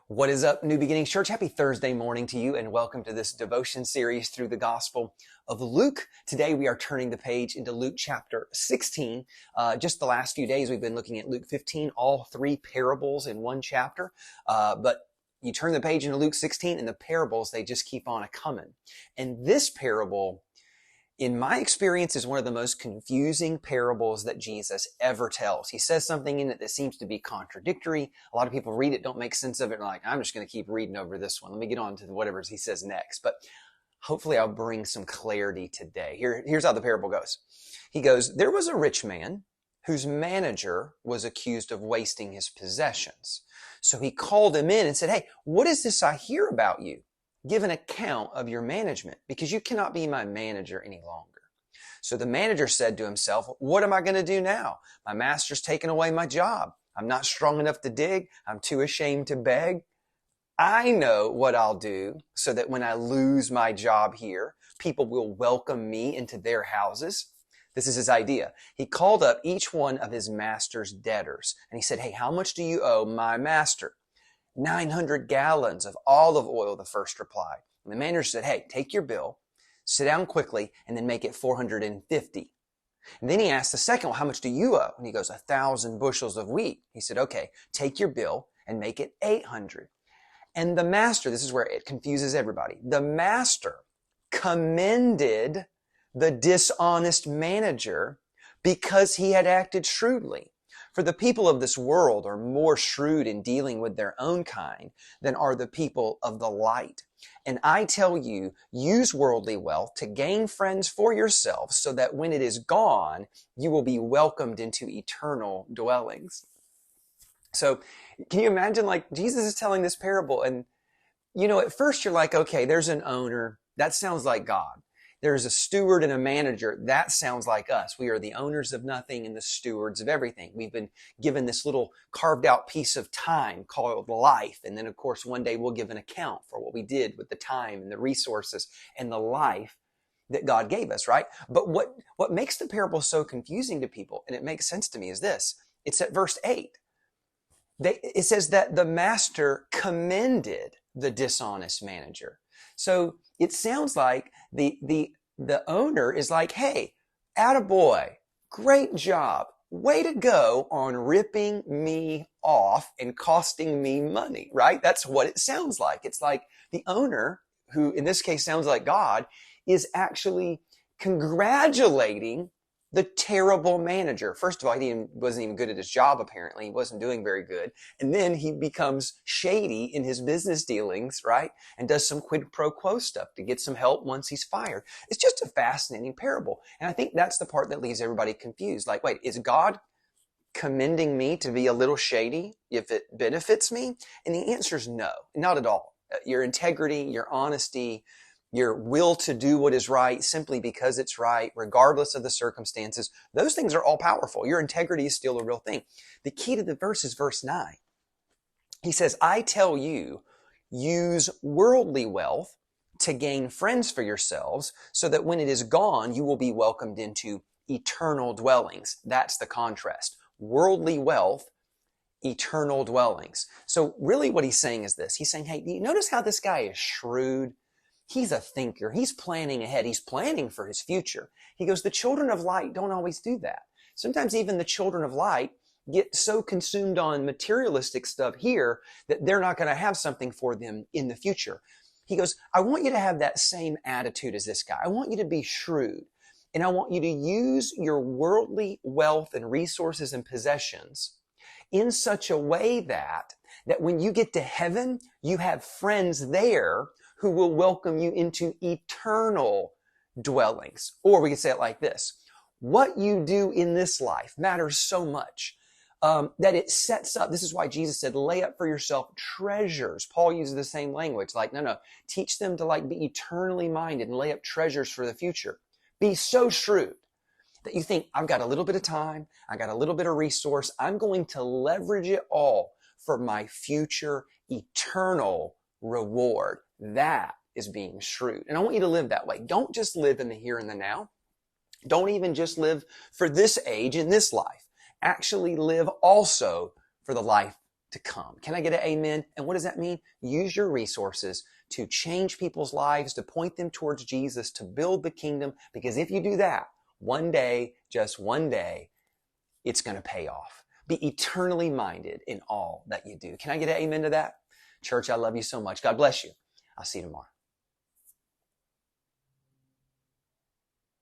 What is up, New Beginnings Church? Happy Thursday morning to you, and welcome to this devotion series through the Gospel of Luke. Today we are turning the page into Luke chapter 16. Just the last few days we've been looking at Luke 15, all three parables in one chapter. But you turn the page into Luke 16 and the parables, they just keep on a-coming. And this parable, in my experience, is one of the most confusing parables that Jesus ever tells. He says something in it that seems to be contradictory. A lot of people read it, don't make sense of it, and are like, I'm just going to keep reading over this one. Let me get on to whatever he says next. But hopefully I'll bring some clarity today. Here's how the parable goes. He goes, there was a rich man whose manager was accused of wasting his possessions. So he called him in and said, hey, what is this I hear about you? Give an account of your management, because you cannot be my manager any longer. So the manager said to himself, what am I going to do now? My master's taken away my job. I'm not strong enough to dig. I'm too ashamed to beg. I know what I'll do so that when I lose my job here, people will welcome me into their houses. This is his idea. He called up each one of his master's debtors and he said, hey, how much do you owe my master? 900 gallons of olive oil, the first replied. And the manager said, hey, take your bill, sit down quickly, and then make it 450. And then he asked the second one, how much do you owe? And he goes, 1,000 bushels of wheat. He said, okay, take your bill and make it 800. And the master, this is where it confuses everybody. The master commended the dishonest manager because he had acted shrewdly. For the people of this world are more shrewd in dealing with their own kind than are the people of the light. And I tell you, use worldly wealth to gain friends for yourselves so that when it is gone, you will be welcomed into eternal dwellings. So can you imagine, like, Jesus is telling this parable and, at first you're like, okay, there's an owner. That sounds like God. There's a steward and a manager. That sounds like us. We are the owners of nothing and the stewards of everything. We've been given this little carved out piece of time called life. And then, of course, one day we'll give an account for what we did with the time and the resources and the life that God gave us, right? But what makes the parable so confusing to people, and it makes sense to me, is this. It's at verse 8. It says that the master commended the dishonest manager. So it sounds like the owner is like, hey, attaboy, great job. Way to go on ripping me off and costing me money, right? That's what it sounds like. It's like the owner, who in this case sounds like God, is actually congratulating the terrible manager. First of all, he wasn't even good at his job, apparently. He wasn't doing very good. And then he becomes shady in his business dealings, right? And does some quid pro quo stuff to get some help once he's fired. It's just a fascinating parable. And I think that's the part that leaves everybody confused. Like, wait, is God commending me to be a little shady if it benefits me? And the answer is no, not at all. Your integrity, your honesty, your will to do what is right simply because it's right, regardless of the circumstances, those things are all powerful. Your integrity is still a real thing. The key to the verse is verse 9. He says, I tell you, use worldly wealth to gain friends for yourselves so that when it is gone, you will be welcomed into eternal dwellings. That's the contrast. Worldly wealth, eternal dwellings. So really what he's saying is this. He's saying, hey, you notice how this guy is shrewd? He's a thinker. He's planning ahead. He's planning for his future. He goes, the children of light don't always do that. Sometimes even the children of light get so consumed on materialistic stuff here that they're not going to have something for them in the future. He goes, I want you to have that same attitude as this guy. I want you to be shrewd. And I want you to use your worldly wealth and resources and possessions in such a way that when you get to heaven, you have friends there who will welcome you into eternal dwellings. Or we could say it like this. What you do in this life matters so much that it sets up. This is why Jesus said, lay up for yourself treasures. Paul uses the same language. Like, no, teach them to be eternally minded and lay up treasures for the future. Be so shrewd that you think, I've got a little bit of time. I got a little bit of resource. I'm going to leverage it all for my future eternal reward. That is being shrewd. And I want you to live that way. Don't just live in the here and the now. Don't even just live for this age in this life. Actually live also for the life to come. Can I get an amen? And what does that mean? Use your resources to change people's lives, to point them towards Jesus, to build the kingdom. Because if you do that, one day, just one day, it's going to pay off. Be eternally minded in all that you do. Can I get an amen to that? Church, I love you so much. God bless you. I'll see you tomorrow.